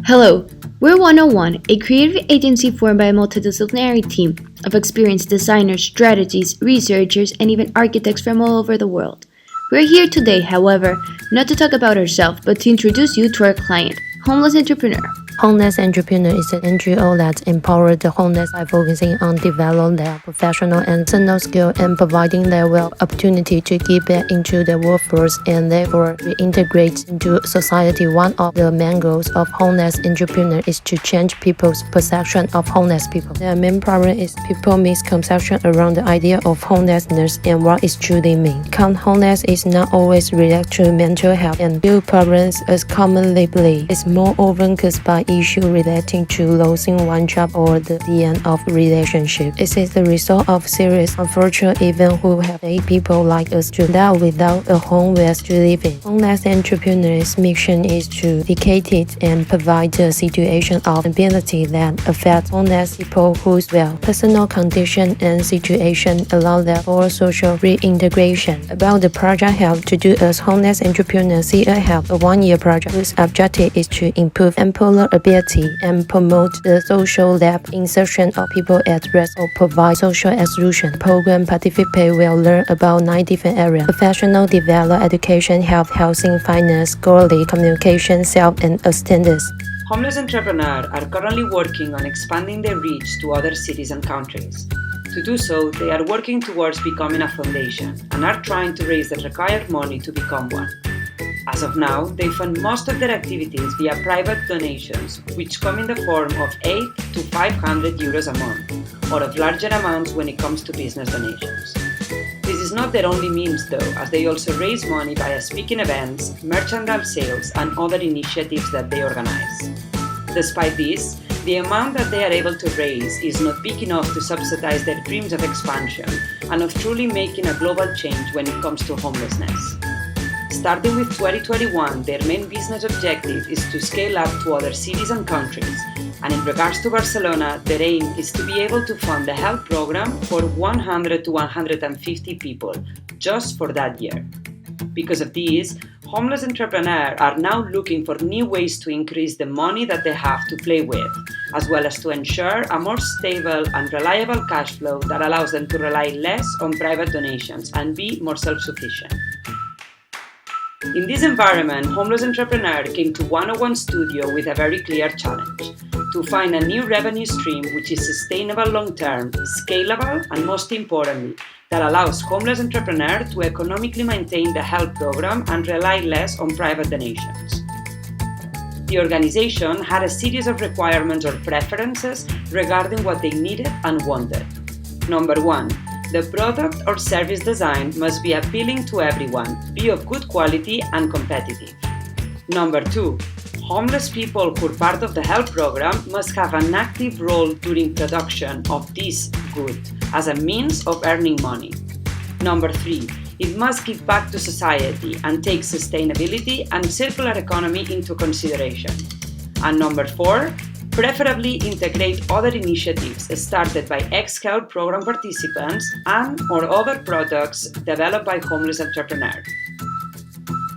Hello, we're 101, a creative agency formed by a multidisciplinary team of experienced designers, strategists, researchers, and even architects from all over the world. We're here today, however, not to talk about ourselves, but to introduce you to our client, Homeless Entrepreneur. Homeless Entrepreneur is an NGO that empowers the homeless by focusing on developing their professional and personal skill and providing them with opportunity to get back into the workforce and therefore reintegrate into society. One of the main goals of Homeless Entrepreneur is to change people's perception of homeless people. The main problem is people's misconception around the idea of homelessness and what it truly means. Because homeless is not always related to mental health and few problems as commonly believed. It's more often caused by issue relating to losing one job or the end of relationship. It is the result of serious unfortunate events who have made people like us to die without a home where to live in. Homeless Entrepreneur's mission is to educate and provide a situation of ability that affects homeless people whose personal condition and situation allow them for social reintegration. About the project Help to Do as Homeless Entrepreneur see a help, a one-year project whose objective is to improve employability and promote the social lab insertion of people at risk or provide social exclusion. Program participants will learn about 9 different areas: professional development, education, health, housing, finance, scholarly, communication, self, and assistance. Homeless Entrepreneurs are currently working on expanding their reach to other cities and countries. To do so, they are working towards becoming a foundation and are trying to raise the required money to become one. As of now, they fund most of their activities via private donations, which come in the form of 8 to 500 euros a month, or of larger amounts when it comes to business donations. This is not their only means though, as they also raise money via speaking events, merchandise sales, and other initiatives that they organize. Despite this, the amount that they are able to raise is not big enough to subsidize their dreams of expansion and of truly making a global change when it comes to homelessness. Starting with 2021, their main business objective is to scale up to other cities and countries, and in regards to Barcelona, their aim is to be able to fund a health program for 100 to 150 people, just for that year. Because of this, Homeless Entrepreneurs are now looking for new ways to increase the money that they have to play with, as well as to ensure a more stable and reliable cash flow that allows them to rely less on private donations and be more self-sufficient. In this environment, Homeless Entrepreneur came to 101 Studio with a very clear challenge: to find a new revenue stream which is sustainable long-term, scalable, and most importantly, that allows Homeless Entrepreneur to economically maintain the health program and rely less on private donations. The organization had a series of requirements or preferences regarding what they needed and wanted. Number 1. The product or service design must be appealing to everyone, be of good quality and competitive. Number 2. Homeless people who are part of the health program must have an active role during production of this good as a means of earning money. Number 3. It must give back to society and take sustainability and circular economy into consideration. And number 4. Preferably integrate other initiatives started by ex-health program participants and/or other products developed by Homeless Entrepreneur.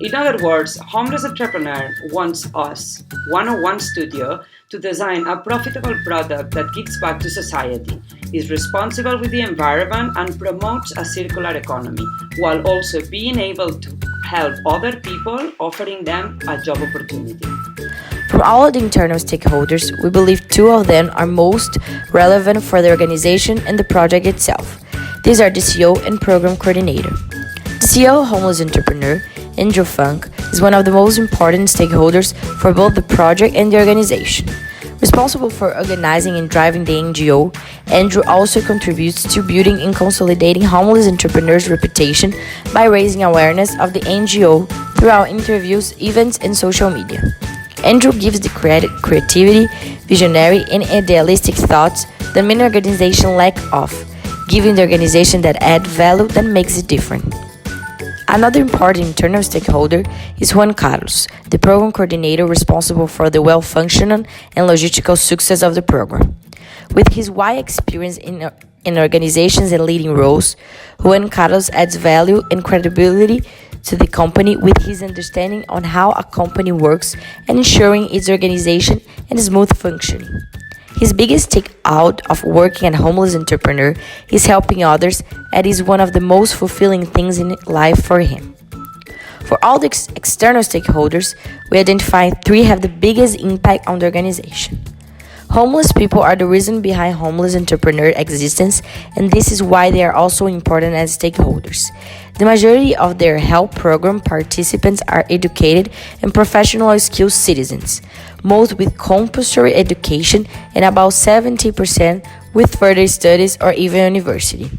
In other words, Homeless Entrepreneur wants us, 101 Studio, to design a profitable product that gives back to society, is responsible with the environment, and promotes a circular economy, while also being able to help other people, offering them a job opportunity. From all the internal stakeholders, we believe 2 of them are most relevant for the organization and the project itself. These are the CEO and Program Coordinator. The CEO, Homeless Entrepreneur, Andrew Funk, is one of the most important stakeholders for both the project and the organization. Responsible for organizing and driving the NGO, Andrew also contributes to building and consolidating Homeless Entrepreneurs' reputation by raising awareness of the NGO throughout interviews, events, and social media. Andrew gives the creativity, visionary, and idealistic thoughts that many organizations lack of, giving the organization that add value that makes it different. Another important internal stakeholder is Juan Carlos, the program coordinator responsible for the well-functioning and logistical success of the program. With his wide experience in organizations and leading roles, Juan Carlos adds value and credibility to the company with his understanding on how a company works and ensuring its organization and smooth functioning. His biggest take out of working as a homeless entrepreneur is helping others, and is one of the most fulfilling things in life for him. For all the external stakeholders, we identify three have the biggest impact on the organization. Homeless people are the reason behind homeless entrepreneur existence, and this is why they are also important as stakeholders. The majority of their help program participants are educated and professional skilled citizens, most with compulsory education and about 70% with further studies or even university.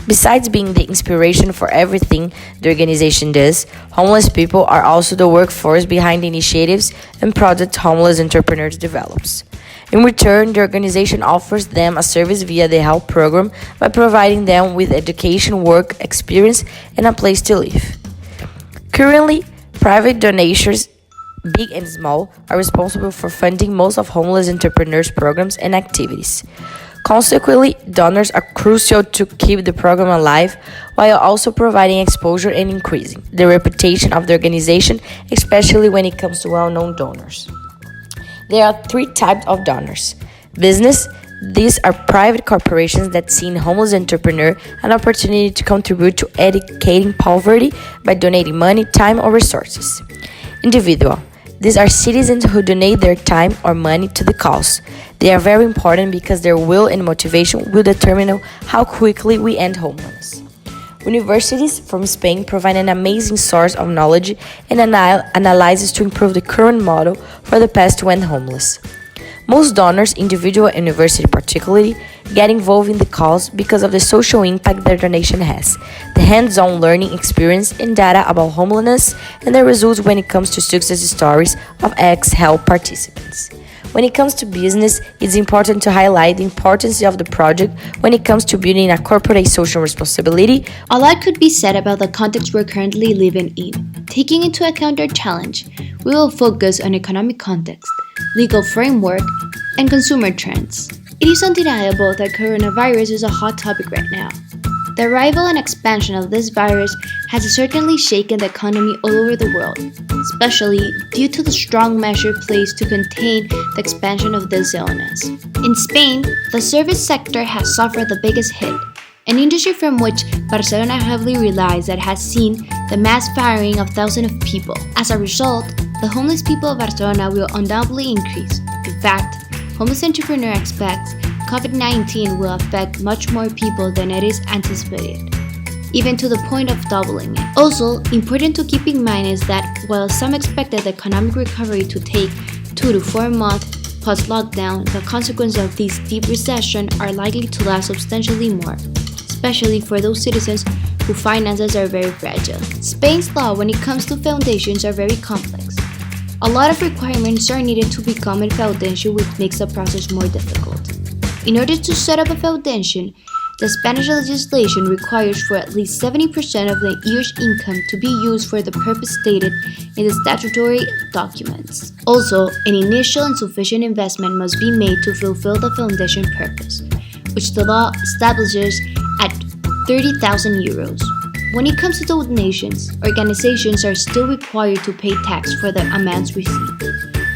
Besides being the inspiration for everything the organization does, homeless people are also the workforce behind the initiatives and projects homeless entrepreneurs develops. In return, the organization offers them a service via the help program by providing them with education, work experience, and a place to live. Currently, private donations, big and small, are responsible for funding most of homeless entrepreneurs' programs and activities. Consequently, donors are crucial to keep the program alive while also providing exposure and increasing the reputation of the organization, especially when it comes to well-known donors. There are three types of donors. Business. These are private corporations that see in homeless entrepreneur an opportunity to contribute to eradicating poverty by donating money, time, or resources. Individual. These are citizens who donate their time or money to the cause. They are very important because their will and motivation will determine how quickly we end homelessness. Universities from Spain provide an amazing source of knowledge and analysis to improve the current model for the past to end homeless. Most donors, individual and university particularly, get involved in the cause because of the social impact their donation has, the hands-on learning experience and data about homelessness, and the results when it comes to success stories of ex-help participants. When it comes to business, it's important to highlight the importance of the project when it comes to building a corporate social responsibility. A lot could be said about the context we're currently living in. Taking into account our challenge, we will focus on economic context, legal framework, and consumer trends. It is undeniable that coronavirus is a hot topic right now. The arrival and expansion of this virus has certainly shaken the economy all over the world, especially due to the strong measure placed to contain the expansion of this illness. In Spain, the service sector has suffered the biggest hit, an industry from which Barcelona heavily relies that has seen the mass firing of thousands of people. As a result, the homeless people of Barcelona will undoubtedly increase. In fact, Homeless Entrepreneur expects COVID-19 will affect much more people than it is anticipated, even to the point of doubling it. Also, important to keep in mind is that while some expected the economic recovery to take 2 to 4 months post-lockdown, the consequences of this deep recession are likely to last substantially more, especially for those citizens whose finances are very fragile. Spain's law when it comes to foundations are very complex. A lot of requirements are needed to become a foundation, which makes the process more difficult. In order to set up a foundation, the Spanish legislation requires for at least 70% of the year's income to be used for the purpose stated in the statutory documents. Also, an initial and sufficient investment must be made to fulfill the foundation purpose, which the law establishes at 30,000 euros. When it comes to donations, organizations are still required to pay tax for the amounts received,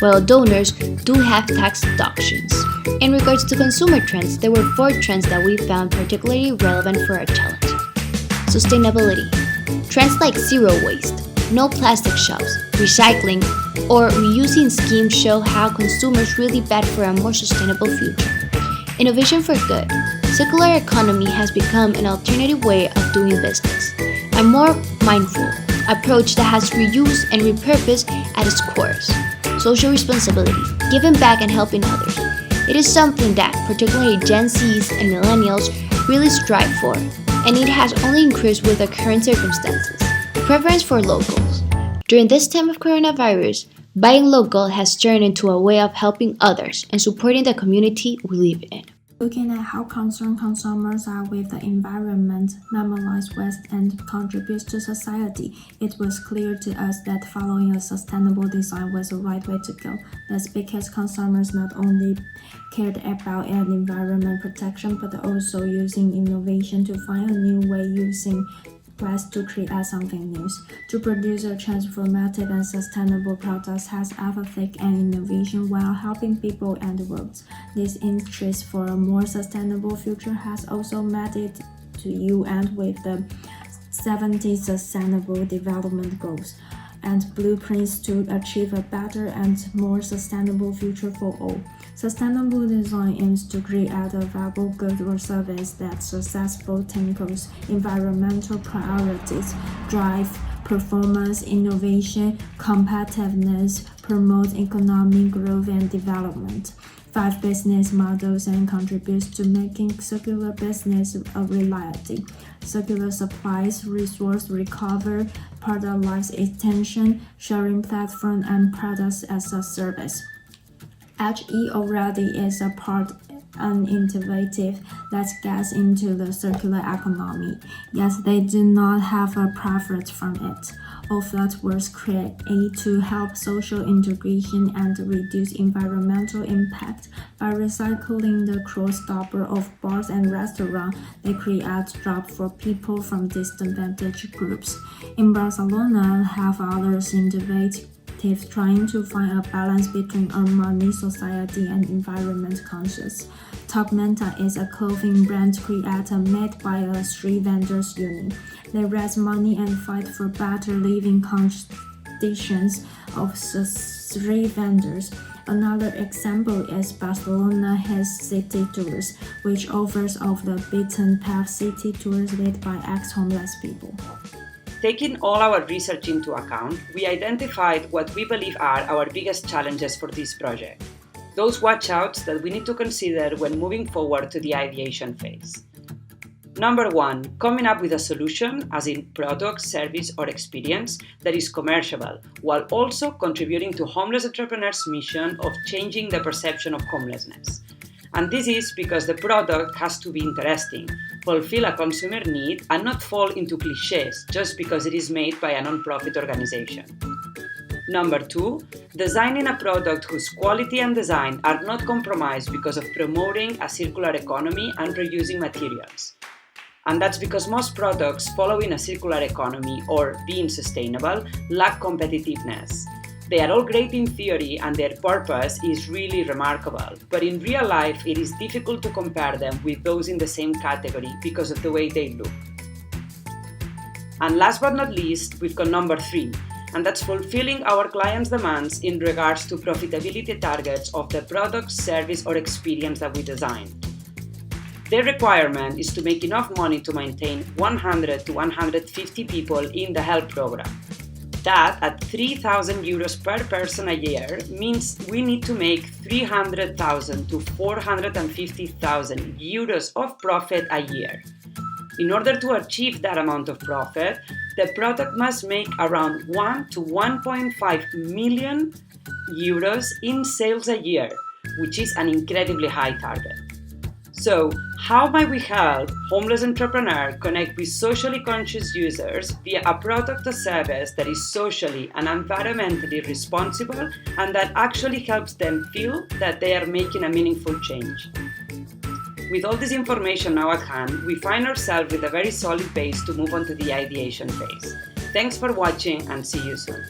while donors do have tax deductions. In regards to consumer trends, there were 4 trends that we found particularly relevant for our challenge. Sustainability. Trends like zero waste, no plastic shops, recycling, or reusing schemes show how consumers really bet for a more sustainable future. Innovation for good. Circular economy has become an alternative way of doing business, a more mindful approach that has reuse and repurpose at its core. Social responsibility, giving back and helping others. It is something that particularly Gen Zs and millennials really strive for, and it has only increased with the current circumstances. Preference for locals. During this time of coronavirus, buying local has turned into a way of helping others and supporting the community we live in. Looking at how concerned consumers are with the environment, minimize waste, and contribute to society, it was clear to us that following a sustainable design was the right way to go. That's because consumers not only cared about an environment protection, but also using innovation to find a new way using quest to create something new. To produce a transformative and sustainable product has ethics and innovation while helping people and the world. This interest for a more sustainable future has also made it to UN with the 70 Sustainable Development Goals and blueprints to achieve a better and more sustainable future for all. Sustainable design aims to create a viable good or service that successfully tackles environmental priorities, drive performance, innovation, competitiveness, promote economic growth and development. 5 business models and contributes to making circular business a reality. Circular supplies, resource recovery, product life extension, sharing platform, and products as a service. HE already is a part and innovative that gets into the circular economy, yet they do not have a profit from it. All that was created to help social integration and reduce environmental impact. By recycling the cross-stopper of bars and restaurants, they create jobs for people from disadvantaged groups. In Barcelona, have others innovative trying to find a balance between money, society, and environment conscious. Top Manta is a clothing brand created made by a street vendors union. They raise money and fight for better living conditions of street vendors. Another example is Barcelona has City Tours, which offers of the beaten path city tours led by ex-homeless people. Taking all our research into account, we identified what we believe are our biggest challenges for this project. Those watchouts that we need to consider when moving forward to the ideation phase. Number 1, coming up with a solution, as in product, service, or experience, that is commercial, while also contributing to homeless entrepreneurs' mission of changing the perception of homelessness. And this is because the product has to be interesting, fulfill a consumer need, and not fall into clichés just because it is made by a non-profit organization. Number 2, designing a product whose quality and design are not compromised because of promoting a circular economy and reusing materials. And that's because most products following a circular economy or being sustainable lack competitiveness. They are all great in theory and their purpose is really remarkable, but in real life it is difficult to compare them with those in the same category because of the way they look. And last but not least, we've got number 3, and that's fulfilling our clients' demands in regards to profitability targets of the product, service, or experience that we design. Their requirement is to make enough money to maintain 100 to 150 people in the help program. That, at 3,000 euros per person a year, means we need to make 300,000 to 450,000 euros of profit a year. In order to achieve that amount of profit, the product must make around 1 to 1.5 million euros in sales a year, which is an incredibly high target. So, how might we help homeless entrepreneurs connect with socially conscious users via a product or service that is socially and environmentally responsible and that actually helps them feel that they are making a meaningful change? With all this information now at hand, we find ourselves with a very solid base to move on to the ideation phase. Thanks for watching and see you soon.